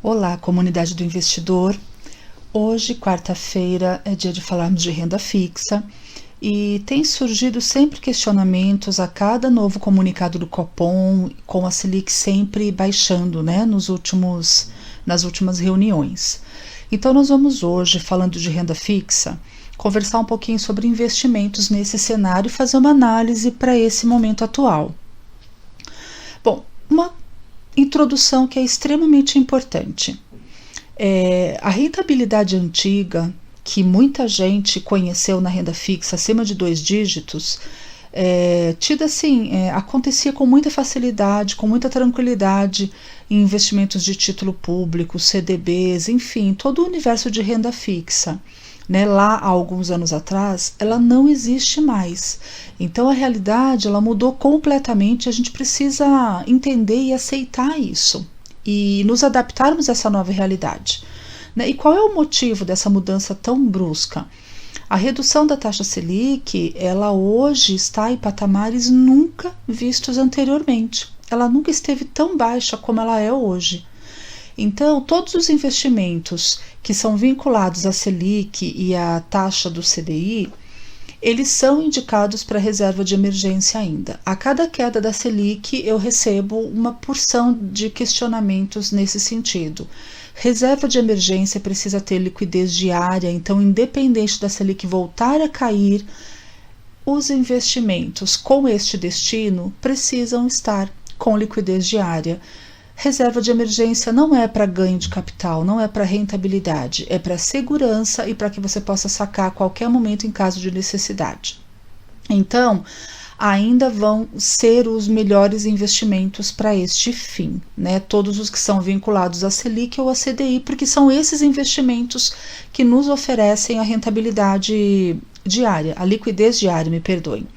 Olá, comunidade do investidor. Hoje, quarta-feira, é dia de falarmos de renda fixa e tem surgido sempre questionamentos a cada novo comunicado do Copom, com a Selic sempre baixando, né, nas últimas reuniões. Então, nós vamos hoje, falando de renda fixa, conversar um pouquinho sobre investimentos nesse cenário e fazer uma análise para esse momento atual. Bom, uma introdução que é extremamente importante. A rentabilidade antiga, que muita gente conheceu na renda fixa acima de 2 dígitos, tida assim, acontecia com muita facilidade, com muita tranquilidade em investimentos de título público, CDBs, enfim, todo o universo de renda fixa. Né, lá há alguns anos atrás, ela não existe mais. Então a realidade ela mudou completamente, a gente precisa entender e aceitar isso e nos adaptarmos a essa nova realidade. Né? E qual é o motivo dessa mudança tão brusca? A redução da taxa Selic, ela hoje está em patamares nunca vistos anteriormente. Ela nunca esteve tão baixa como ela é hoje. Então, todos os investimentos que são vinculados à Selic e à taxa do CDI, eles são indicados para reserva de emergência ainda. A cada queda da Selic, eu recebo uma porção de questionamentos nesse sentido. Reserva de emergência precisa ter liquidez diária, então, independente da Selic voltar a cair, os investimentos com este destino precisam estar com liquidez diária. Reserva de emergência não é para ganho de capital, não é para rentabilidade, é para segurança e para que você possa sacar a qualquer momento em caso de necessidade. Então, ainda vão ser os melhores investimentos para este fim, né? Todos os que são vinculados à Selic ou à CDI, porque são esses investimentos que nos oferecem a rentabilidade diária, a liquidez diária, me perdoem.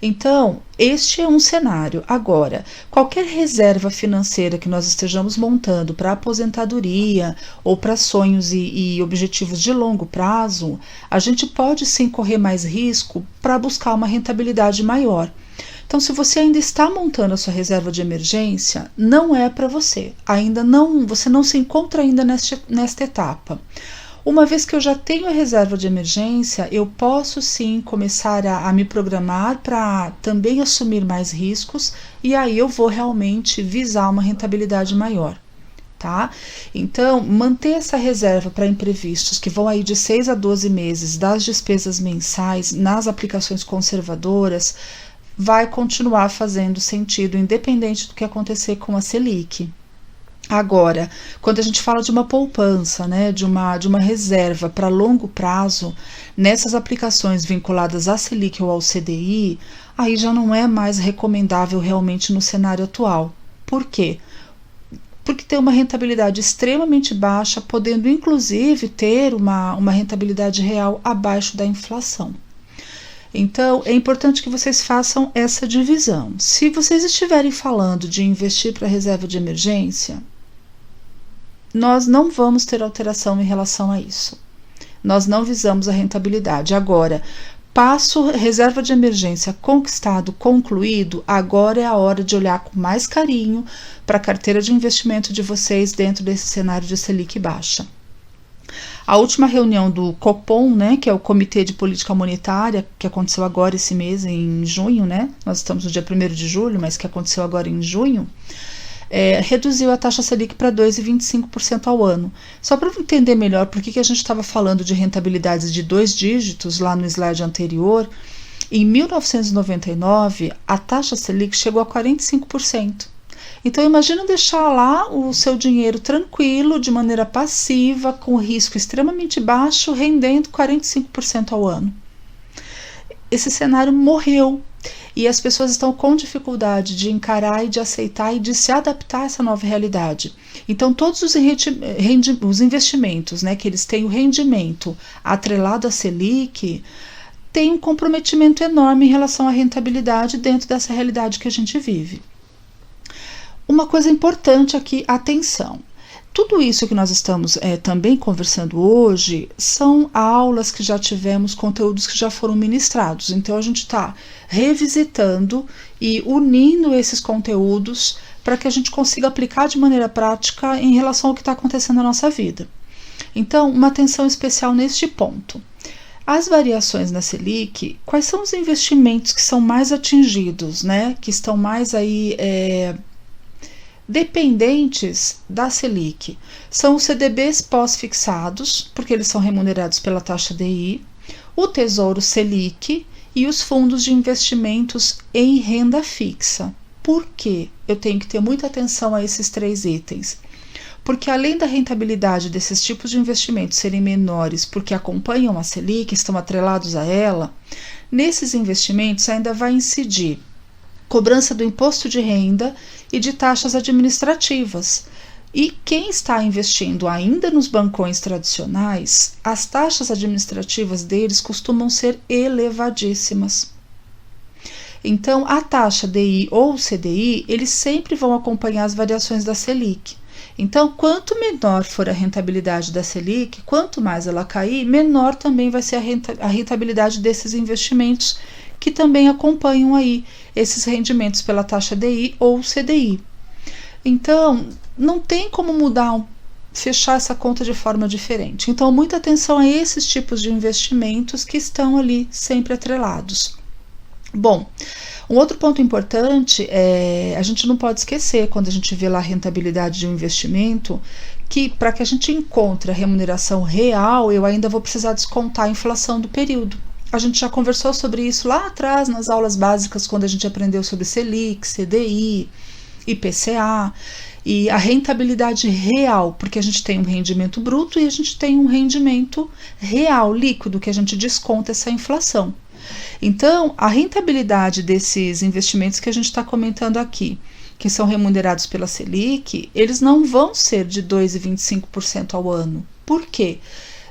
Então, este é um cenário. Agora, qualquer reserva financeira que nós estejamos montando para aposentadoria ou para sonhos e objetivos de longo prazo, a gente pode sim correr mais risco para buscar uma rentabilidade maior. Então, se você ainda está montando a sua reserva de emergência, não é para você. Você não se encontra ainda nesta etapa. Uma vez que eu já tenho a reserva de emergência, eu posso sim começar a me programar para também assumir mais riscos e aí eu vou realmente visar uma rentabilidade maior, tá? Então, manter essa reserva para imprevistos que vão aí de 6 a 12 meses das despesas mensais nas aplicações conservadoras vai continuar fazendo sentido, independente do que acontecer com a Selic. Agora, quando a gente fala de uma poupança, né, de uma reserva para longo prazo, nessas aplicações vinculadas à Selic ou ao CDI, aí já não é mais recomendável realmente no cenário atual. Por quê? Porque tem uma rentabilidade extremamente baixa, podendo inclusive ter uma rentabilidade real abaixo da inflação. Então, é importante que vocês façam essa divisão. Se vocês estiverem falando de investir para reserva de emergência, nós não vamos ter alteração em relação a isso. Nós não visamos a rentabilidade. Agora, passo reserva de emergência conquistado, concluído, agora é a hora de olhar com mais carinho para a carteira de investimento de vocês dentro desse cenário de Selic baixa. A última reunião do Copom, né, que é o Comitê de Política Monetária, que aconteceu agora esse mês, em junho, né? Nós estamos no dia 1º de julho, mas que aconteceu agora em junho, reduziu a taxa Selic para 2,25% ao ano. Só para entender melhor por que a gente estava falando de rentabilidades de 2 dígitos lá no slide anterior, em 1999 a taxa Selic chegou a 45%. Então imagina deixar lá o seu dinheiro tranquilo, de maneira passiva, com risco extremamente baixo, rendendo 45% ao ano. Esse cenário morreu. E as pessoas estão com dificuldade de encarar e de aceitar e de se adaptar a essa nova realidade. Então, todos os investimentos, né, que eles têm o rendimento atrelado à Selic, têm um comprometimento enorme em relação à rentabilidade dentro dessa realidade que a gente vive. Uma coisa importante aqui, atenção. Tudo isso que nós estamos também conversando hoje são aulas que já tivemos, conteúdos que já foram ministrados. Então, a gente está revisitando e unindo esses conteúdos para que a gente consiga aplicar de maneira prática em relação ao que está acontecendo na nossa vida. Então, uma atenção especial neste ponto. As variações na Selic, quais são os investimentos que são mais atingidos, né? Que estão mais aí dependentes da Selic? São os CDBs pós-fixados, porque eles são remunerados pela taxa DI, o Tesouro Selic e os fundos de investimentos em renda fixa. Por quê? Eu tenho que ter muita atenção a esses 3 itens. Porque além da rentabilidade desses tipos de investimentos serem menores porque acompanham a Selic, estão atrelados a ela, nesses investimentos ainda vai incidir cobrança do imposto de renda e de taxas administrativas. E quem está investindo ainda nos bancões tradicionais, as taxas administrativas deles costumam ser elevadíssimas. Então, a taxa DI ou CDI, eles sempre vão acompanhar as variações da Selic. Então, quanto menor for a rentabilidade da Selic, quanto mais ela cair, menor também vai ser a rentabilidade desses investimentos que também acompanham aí esses rendimentos pela taxa DI ou CDI. Então, não tem como fechar essa conta de forma diferente. Então, muita atenção a esses tipos de investimentos que estão ali sempre atrelados. Bom, um outro ponto importante a gente não pode esquecer, quando a gente vê lá a rentabilidade de um investimento, que para que a gente encontre a remuneração real, eu ainda vou precisar descontar a inflação do período. A gente já conversou sobre isso lá atrás, nas aulas básicas, quando a gente aprendeu sobre Selic, CDI, IPCA, e a rentabilidade real, porque a gente tem um rendimento bruto e a gente tem um rendimento real, líquido, que a gente desconta essa inflação. Então, a rentabilidade desses investimentos que a gente está comentando aqui, que são remunerados pela Selic, eles não vão ser de 2,25% ao ano. Por quê?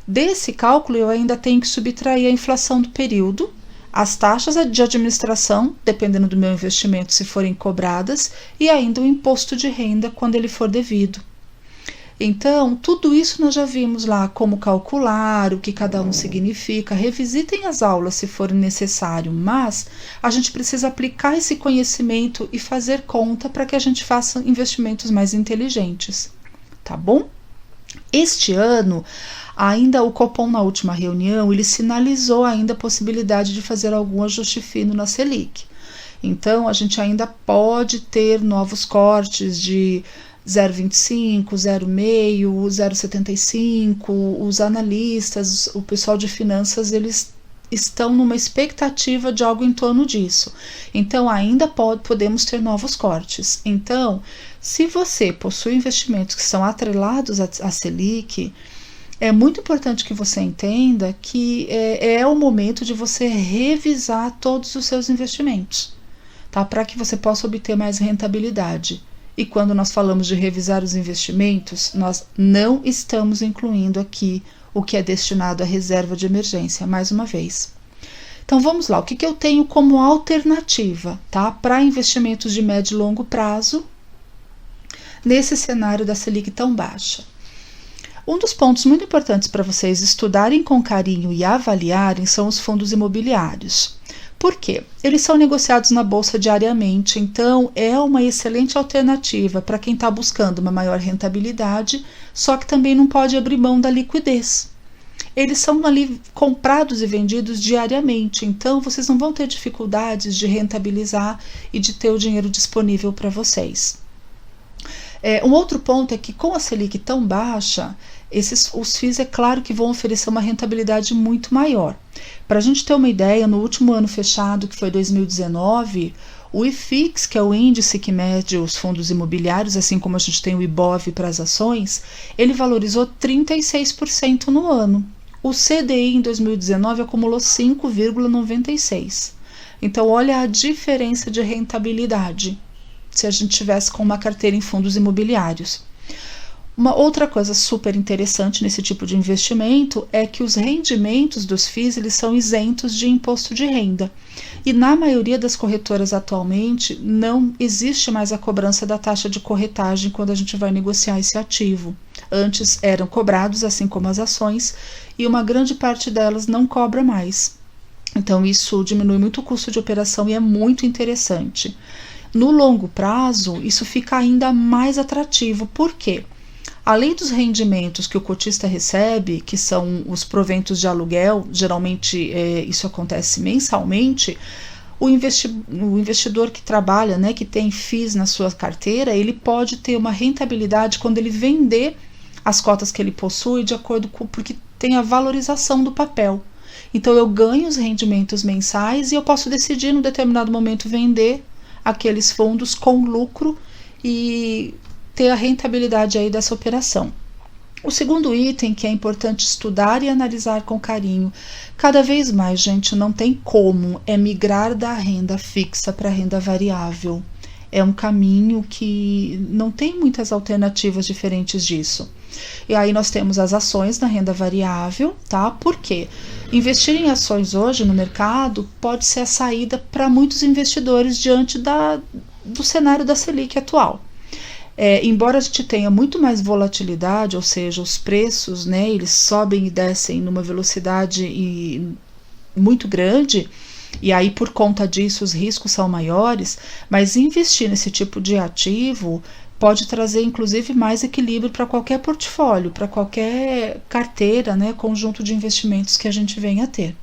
Desse cálculo, eu ainda tenho que subtrair a inflação do período, as taxas de administração, dependendo do meu investimento, se forem cobradas, e ainda o imposto de renda, quando ele for devido. Então, tudo isso nós já vimos lá, como calcular, o que cada um significa. Revisitem as aulas se for necessário, mas a gente precisa aplicar esse conhecimento e fazer conta para que a gente faça investimentos mais inteligentes, tá bom? Este ano, ainda o Copom, na última reunião, ele sinalizou ainda a possibilidade de fazer algum ajuste fino na Selic. Então, a gente ainda pode ter novos cortes de 0,25, 0,5, 0,75, os analistas, o pessoal de finanças, eles estão numa expectativa de algo em torno disso. Então, ainda podemos ter novos cortes. Então, se você possui investimentos que são atrelados à Selic, é muito importante que você entenda que é o momento de você revisar todos os seus investimentos, tá? Para que você possa obter mais rentabilidade. E quando nós falamos de revisar os investimentos, nós não estamos incluindo aqui o que é destinado à reserva de emergência, mais uma vez. Então vamos lá, o que eu tenho como alternativa, tá? Para investimentos de médio e longo prazo, nesse cenário da Selic tão baixa. Um dos pontos muito importantes para vocês estudarem com carinho e avaliarem são os fundos imobiliários. Por quê? Eles são negociados na bolsa diariamente, então é uma excelente alternativa para quem está buscando uma maior rentabilidade, só que também não pode abrir mão da liquidez. Eles são ali comprados e vendidos diariamente, então vocês não vão ter dificuldades de rentabilizar e de ter o dinheiro disponível para vocês. Um outro ponto é que com a Selic tão baixa, os FIIs é claro que vão oferecer uma rentabilidade muito maior. Para a gente ter uma ideia, no último ano fechado, que foi 2019, o IFIX, que é o índice que mede os fundos imobiliários, assim como a gente tem o IBOV para as ações, ele valorizou 36% no ano. O CDI em 2019 acumulou 5,96%. Então, olha a diferença de rentabilidade se a gente tivesse com uma carteira em fundos imobiliários. Uma outra coisa super interessante nesse tipo de investimento é que os rendimentos dos FIIs eles são isentos de imposto de renda. E na maioria das corretoras atualmente não existe mais a cobrança da taxa de corretagem quando a gente vai negociar esse ativo. Antes eram cobrados, assim como as ações, e uma grande parte delas não cobra mais. Então isso diminui muito o custo de operação e é muito interessante. No longo prazo, isso fica ainda mais atrativo. Por quê? Além dos rendimentos que o cotista recebe, que são os proventos de aluguel, geralmente isso acontece mensalmente, o investidor que trabalha, né, que tem FIIs na sua carteira, ele pode ter uma rentabilidade quando ele vender as cotas que ele possui de acordo com, porque tem a valorização do papel. Então eu ganho os rendimentos mensais e eu posso decidir, num determinado momento, vender aqueles fundos com lucro e ter a rentabilidade aí dessa operação. O segundo item que é importante estudar e analisar com carinho, cada vez mais, gente, não tem como, é migrar da renda fixa para a renda variável. É um caminho que não tem muitas alternativas diferentes disso. E aí nós temos as ações na renda variável, tá? Por quê? Investir em ações hoje no mercado pode ser a saída para muitos investidores diante do cenário da Selic atual. Embora a gente tenha muito mais volatilidade, ou seja, os preços, né, eles sobem e descem numa velocidade muito grande, e aí por conta disso os riscos são maiores, mas investir nesse tipo de ativo pode trazer inclusive mais equilíbrio para qualquer portfólio, para qualquer carteira, né, conjunto de investimentos que a gente venha a ter.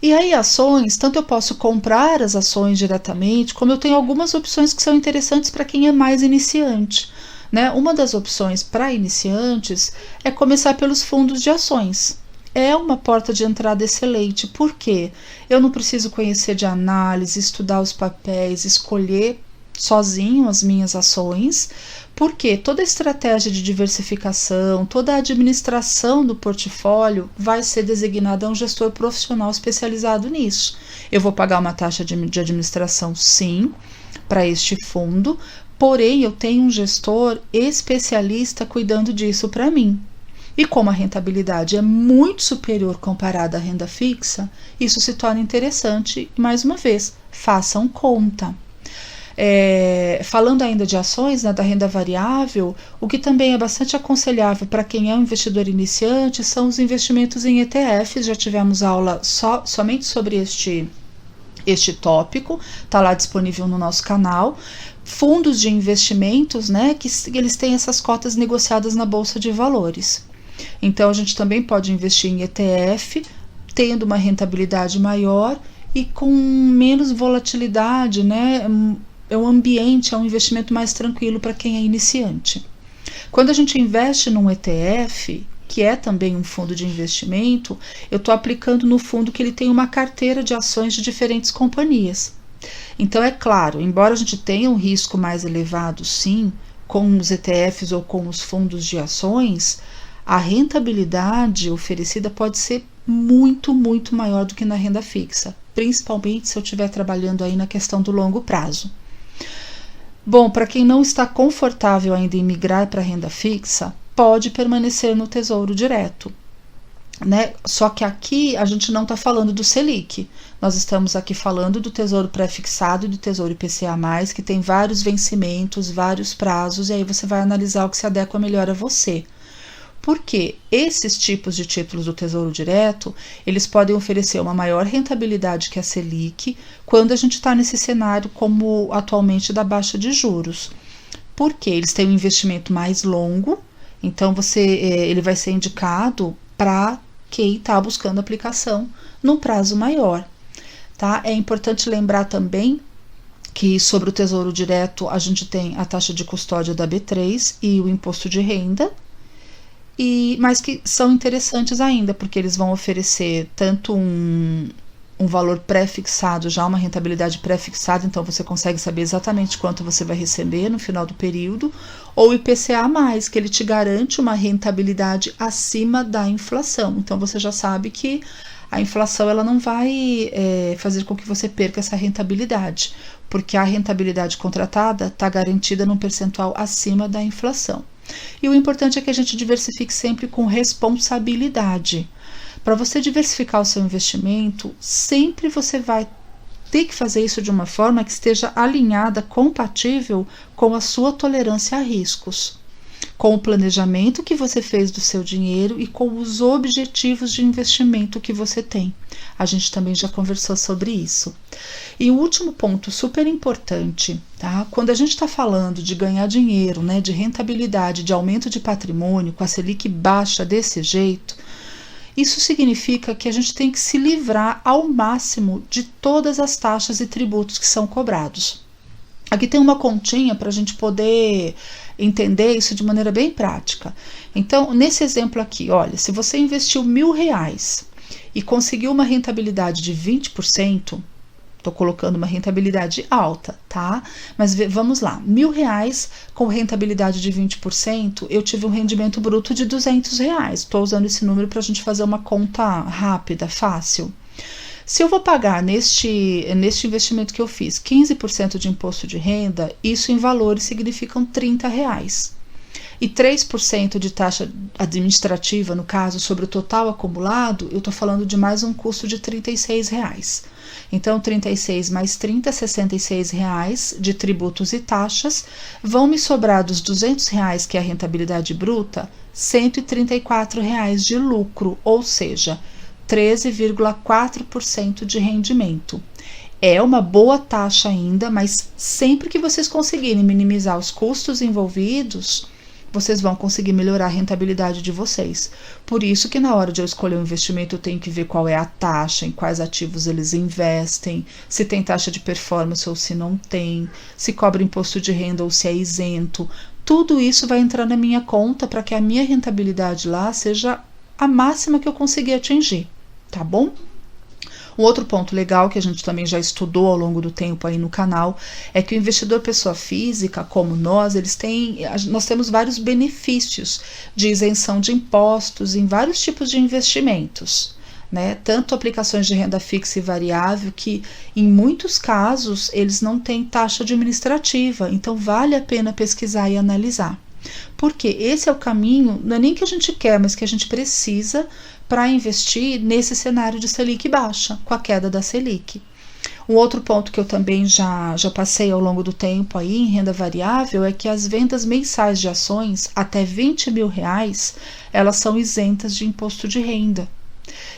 E aí ações, tanto eu posso comprar as ações diretamente, como eu tenho algumas opções que são interessantes para quem é mais iniciante, né? Uma das opções para iniciantes é começar pelos fundos de ações. É uma porta de entrada excelente, porque eu não preciso conhecer de análise, estudar os papéis, escolher sozinho as minhas ações, porque toda a estratégia de diversificação, toda a administração do portfólio vai ser designada a um gestor profissional especializado nisso. Eu vou pagar uma taxa de administração, sim, para este fundo, porém eu tenho um gestor especialista cuidando disso para mim. E como a rentabilidade é muito superior comparada à renda fixa, isso se torna interessante e, mais uma vez, façam conta. Falando ainda de ações, né, da renda variável, o que também é bastante aconselhável para quem é um investidor iniciante são os investimentos em ETFs. Já tivemos aula somente sobre este tópico, está lá disponível no nosso canal. Fundos de investimentos, né, que eles têm essas cotas negociadas na Bolsa de Valores. Então a gente também pode investir em ETF, tendo uma rentabilidade maior e com menos volatilidade, né? É um ambiente, é um investimento mais tranquilo para quem é iniciante. Quando a gente investe num ETF, que é também um fundo de investimento, eu estou aplicando no fundo que ele tem uma carteira de ações de diferentes companhias. Então, é claro, embora a gente tenha um risco mais elevado, sim, com os ETFs ou com os fundos de ações, a rentabilidade oferecida pode ser muito, muito maior do que na renda fixa, principalmente se eu estiver trabalhando aí na questão do longo prazo. Bom, para quem não está confortável ainda em migrar para a renda fixa, pode permanecer no Tesouro Direto, né? Só que aqui a gente não está falando do Selic, nós estamos aqui falando do Tesouro Pré-fixado e do Tesouro IPCA+, que tem vários vencimentos, vários prazos, e aí você vai analisar o que se adequa melhor a você. Porque esses tipos de títulos do Tesouro Direto, eles podem oferecer uma maior rentabilidade que a Selic quando a gente está nesse cenário como atualmente da baixa de juros. Porque eles têm um investimento mais longo, então ele vai ser indicado para quem está buscando aplicação num prazo maior. Tá? É importante lembrar também que sobre o Tesouro Direto a gente tem a taxa de custódia da B3 e o imposto de renda, mas que são interessantes ainda, porque eles vão oferecer tanto um valor pré-fixado, já uma rentabilidade pré-fixada, então você consegue saber exatamente quanto você vai receber no final do período, ou IPCA+, que ele te garante uma rentabilidade acima da inflação. Então você já sabe que a inflação ela não vai fazer com que você perca essa rentabilidade, porque a rentabilidade contratada está garantida num percentual acima da inflação. E o importante é que a gente diversifique sempre com responsabilidade. Para você diversificar o seu investimento, sempre você vai ter que fazer isso de uma forma que esteja alinhada, compatível com a sua tolerância a riscos. com o planejamento que você fez do seu dinheiro e com os objetivos de investimento que você tem. A gente também já conversou sobre isso. E o último ponto super importante, tá? Quando a gente está falando de ganhar dinheiro, né, de rentabilidade, de aumento de patrimônio, com a Selic baixa desse jeito, isso significa que a gente tem que se livrar ao máximo de todas as taxas e tributos que são cobrados. Aqui tem uma continha para a gente poder entender isso de maneira bem prática. Então, nesse exemplo aqui, olha, se você investiu R$1.000 e conseguiu uma rentabilidade de 20%, estou colocando uma rentabilidade alta, tá? Mas vamos lá, R$1.000 com rentabilidade de 20%, eu tive um rendimento bruto de R$200. Estou usando esse número para a gente fazer uma conta rápida, fácil. Se eu vou pagar neste investimento que eu fiz 15% de imposto de renda, isso em valores significam R$30. E 3% de taxa administrativa, no caso, sobre o total acumulado, eu estou falando de mais um custo de R$36. Então, 36 mais 30, R$66 de tributos e taxas, vão me sobrar dos R$200, que é a rentabilidade bruta, R$134 de lucro, ou seja, 13,4% de rendimento. É uma boa taxa ainda, mas sempre que vocês conseguirem minimizar os custos envolvidos, vocês vão conseguir melhorar a rentabilidade de vocês. Por isso que na hora de eu escolher um investimento, eu tenho que ver qual é a taxa, em quais ativos eles investem, se tem taxa de performance ou se não tem, se cobra imposto de renda ou se é isento. Tudo isso vai entrar na minha conta para que a minha rentabilidade lá seja a máxima que eu conseguir atingir, tá bom? Um outro ponto legal que a gente também já estudou ao longo do tempo aí no canal é que o investidor pessoa física, como nós temos vários benefícios de isenção de impostos em vários tipos de investimentos, né? Tanto aplicações de renda fixa e variável que, em muitos casos, eles não têm taxa administrativa, então vale a pena pesquisar e analisar. Porque esse é o caminho, não é nem que a gente quer, mas que a gente precisa para investir nesse cenário de Selic baixa, com a queda da Selic. Um outro ponto que eu também já passei ao longo do tempo aí em renda variável é que as vendas mensais de ações até R$20.000, elas são isentas de imposto de renda.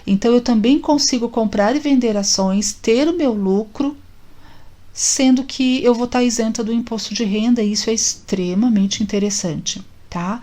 Então eu também consigo comprar e vender ações, ter o meu lucro, sendo que eu vou estar isenta do imposto de renda, e isso é extremamente interessante, tá?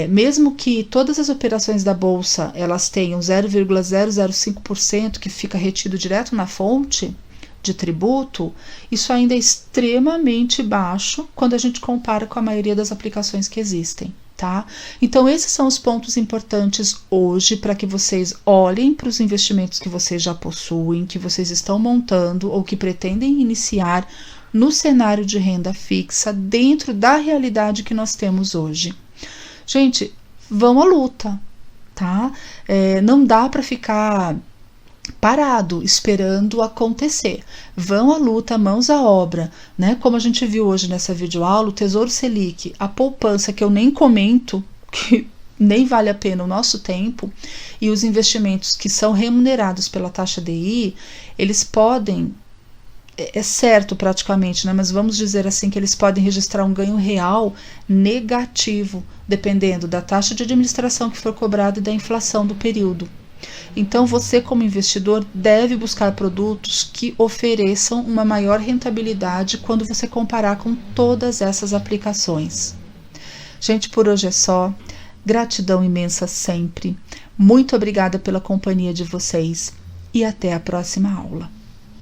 Mesmo que todas as operações da bolsa elas tenham 0,005% que fica retido direto na fonte de tributo, isso ainda é extremamente baixo quando a gente compara com a maioria das aplicações que existem, tá? Então esses são os pontos importantes hoje para que vocês olhem para os investimentos que vocês já possuem, que vocês estão montando ou que pretendem iniciar no cenário de renda fixa dentro da realidade que nós temos hoje. Gente, vão à luta, tá? Não dá para ficar parado esperando acontecer. Vão à luta, mãos à obra, né? Como a gente viu hoje nessa videoaula, o Tesouro Selic, a poupança que eu nem comento, que nem vale a pena o nosso tempo, e os investimentos que são remunerados pela taxa DI, eles podem, é certo praticamente, né? Mas vamos dizer assim que eles podem registrar um ganho real negativo, dependendo da taxa de administração que for cobrada e da inflação do período. Então você, como investidor, deve buscar produtos que ofereçam uma maior rentabilidade quando você comparar com todas essas aplicações. Gente, por hoje é só. Gratidão imensa sempre. Muito obrigada pela companhia de vocês e até a próxima aula.